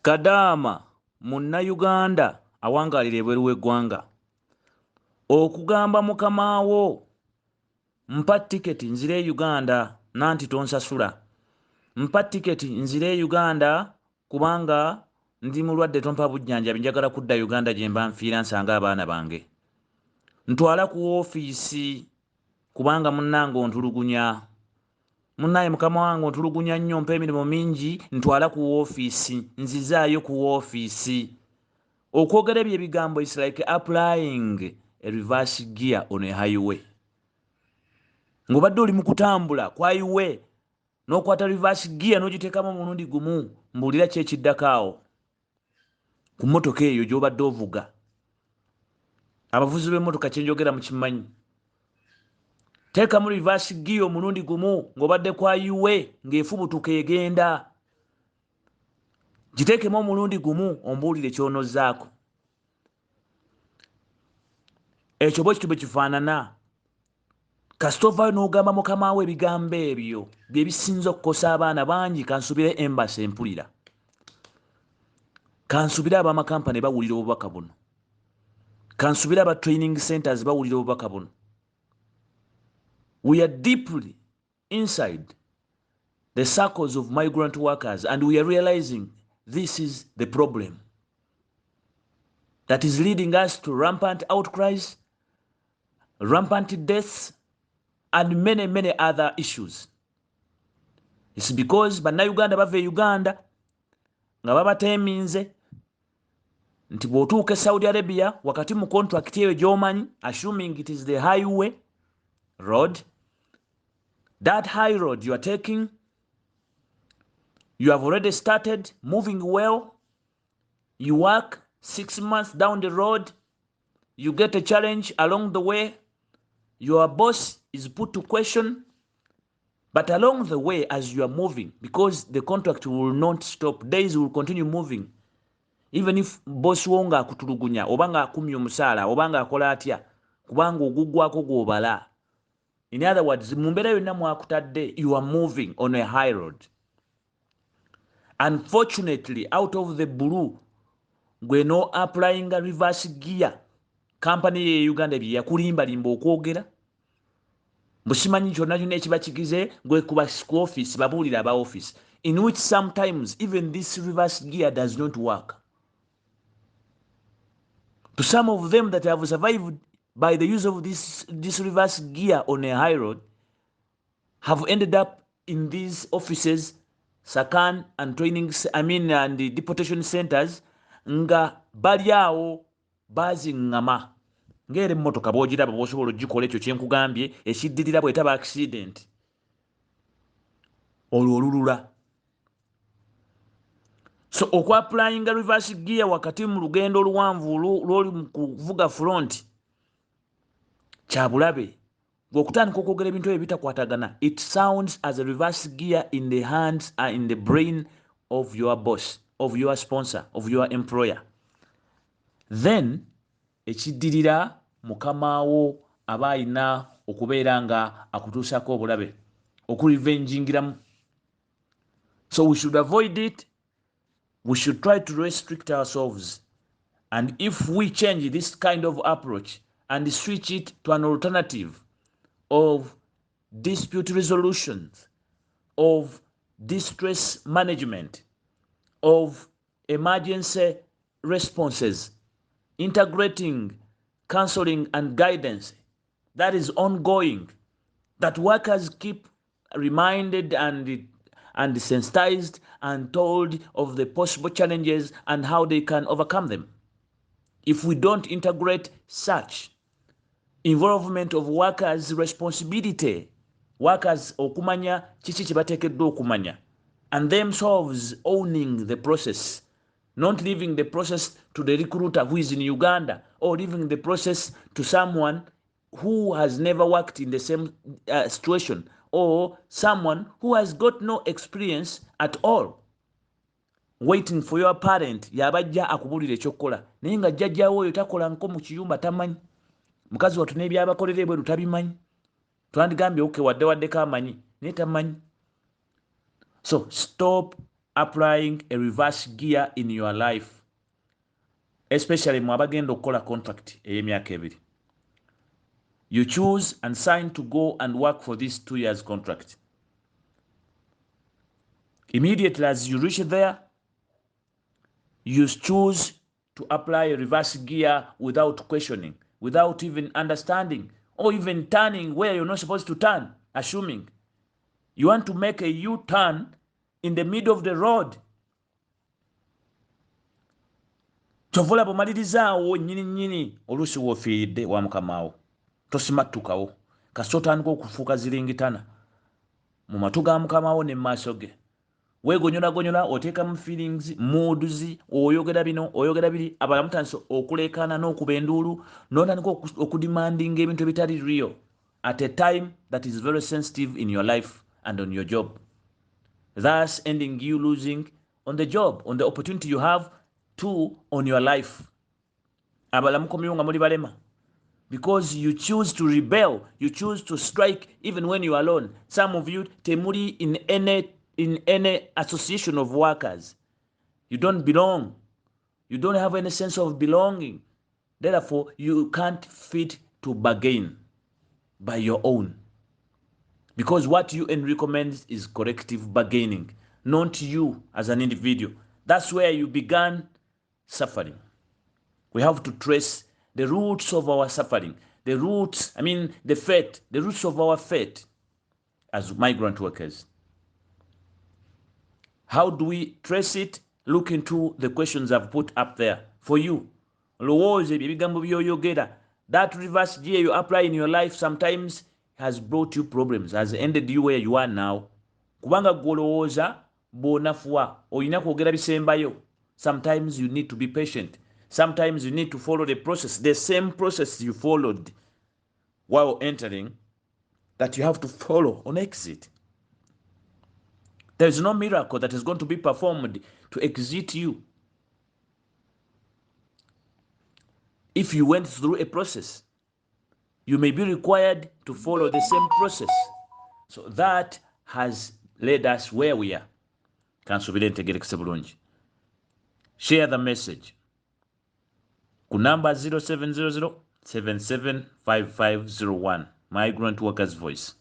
Kadama munna Uganda awangalira ebweru w'eggwanga okugamba mukamaawo mpa tiketi nzire Uganda nanti tonsasula, mpa tiketi nzire Uganda kubanga ndi mulwadde tompa bujjanjabi njagala kudda Uganda gye mba nfiira nsanga abaana bange, ntwala ku ofiisi kubanga munnange ontulugunya, munnaye mukama wange ontulugunya nnyo, mpa emirimu mingi, ntwala ku ofiisi, nzizaayo ku ofiisi. Okwogera ebyo ebigambo is like applying a reverse gear on a highway. Ng'obadde oli mu kutambula ku highway n'okwata reverse gear n'ogiteekamu omulundi gumu, mbuulira ki ekiddako awo ku mmotoka eyo gy'obadde ovuga. Abavuzi b'emmotoka kye njogera mukimanyi. Teekamu reverse gear omulundi gumu ng'obadde ku highway ng'efubutuka egenda. Giteekemu omulundi gumu ombuulire ky'onozzaako. Ekyo bwe kityo bwe kifaanana. Kasita ovaayo n'ogamba mukamaawo ebigambo ebyo bye bisinza okukosa abaana bangi, kansubire embassy empulira. Kansubire ab'amakampani bawulira obubaka buno. Kansubire aba training centers bawulira obubaka buno. We are deeply inside the circles of migrant workers and we are realizing this is the problem that is leading us to rampant outcries, rampant deaths, and many, many other issues. It's because bannayuganda bava Uganda nga babateeminze nti bw'otuuka e Saudi Arabia wakati mu contract eyo gy'omanyi, assuming it is the highway road, that high road you are taking, you have already started moving well, you work 6 months down the road, you get a challenge along the way, your boss is put to question, but along the way as you are moving, because the contract will not stop, days will continue moving, even if boss wonga akutulugunya obanga akumya omusaala obanga akola atya kubanga oguggwako gw'obala. In other words, mu mbeera yonna mwakutadde, you are moving on a high road. Unfortunately, out of the blue, gwe no applying a reverse gear, company ye Uganda bye yakulimbalimba okwogera, busimanyi kyonna kyonna ekiba kigize gwe kuba ku office babuulira aba office, in which sometimes even this reverse gear does not work. To some of them that have survived by the use of this reverse gear on a high road have ended up in these offices, Sakan and and the deportation centers, nga bali awo bazingama. Ngere mmotoka bw'ogiraba bw'osobola ogikola ekyo kye nkugambye ekiddirira bw'etaba accident. Olwo olulula. So okwapplying reverse gear wakati mu lugendo oluwanvu lw'oli mu kuvuga front kyabulabe. Gw'okutandika okwogera ebintu ebyo bitakwatagana, it sounds as a reverse gear in the hands and in the brain of your boss, of your sponsor, of your employer. Then ekiddirira mukamaawo aba alina okubeera nga akutuusako obulabe, okurevengingiramu. So we should avoid it. We should try to restrict ourselves. And if we change this kind of approach and switch it to an alternative of dispute resolutions, of distress management, of emergency responses, integrating counseling and guidance that is ongoing, that workers keep reminded and sensitized and told of the possible challenges and how they can overcome them. If we don't integrate such involvement of workers' responsibility, workers okumanya kiki kye bateekeddwa okumanya, and themselves owning the process, not leaving the process to the recruiter who is in Uganda or leaving the process to someone who has never worked in the same situation, or someone who has got no experience at all, waiting for your parent yabajja akubulira ekyokukola naye nga jjajjaawo oyo takola nko mu kiyumba tamanyi, mukazi wattu n'ebyabakolera ebweru tabimanyi, twandigambye oke wadde kaamanyi naye tamanyi. So stop applying a reverse gear in your life, especially mwabagenda okukola contract ey'emyaka ebiri. You choose and sign to go and work for this 2 years contract. Immediately as you reach there, you choose to apply a reverse gear without questioning, without even understanding, or even turning where you're not supposed to turn, assuming. You want to make a U-turn in the middle of the road. Chovola bomalirizawo nyini olusi wofiiridde wa mukamaawo. Tosimattukawo. Kasotandika okufuuka ziringitana. Mu matu ga mukamaawo ne maaso ge. Weegonyola oteekamu feelings, moods, oyogera bino, oyogera biri, abalamu tandise okuleekaana n'okuba enduulu, n'otandika okudemandinga ebintu ebitali real at a time that is very sensitive in your life and on your job. Thus ending you losing on the job, on the opportunity you have to on your life. Abalamu komyewo nga muli balema. Because you choose to rebel, you choose to strike even when you are alone. Some of you temuli in any association of workers. You don't belong. You don't have any sense of belonging. Therefore, you can't fit to bargain by your own. Because what UN recommends is corrective bargaining, not you as an individual. That's where you began suffering. We have to trace the roots of our suffering, the roots of our fate as migrant workers. How do we trace it? Look into the questions I've put up there for you. That reverse gear you apply in your life sometimes has brought you problems, has ended you where you are now. Kubanga golowooza bonafuwa oyina kwogera bisembayo. Sometimes you need to be patient. Sometimes you need to follow the process, the same process you followed while entering, that you have to follow on exit. There is no miracle that is going to be performed to exit you. If you went through a process, you may be required to follow the same process. So that has led us where we are. Share the message. Ku number 0700 775501. Migrant Workers Voice.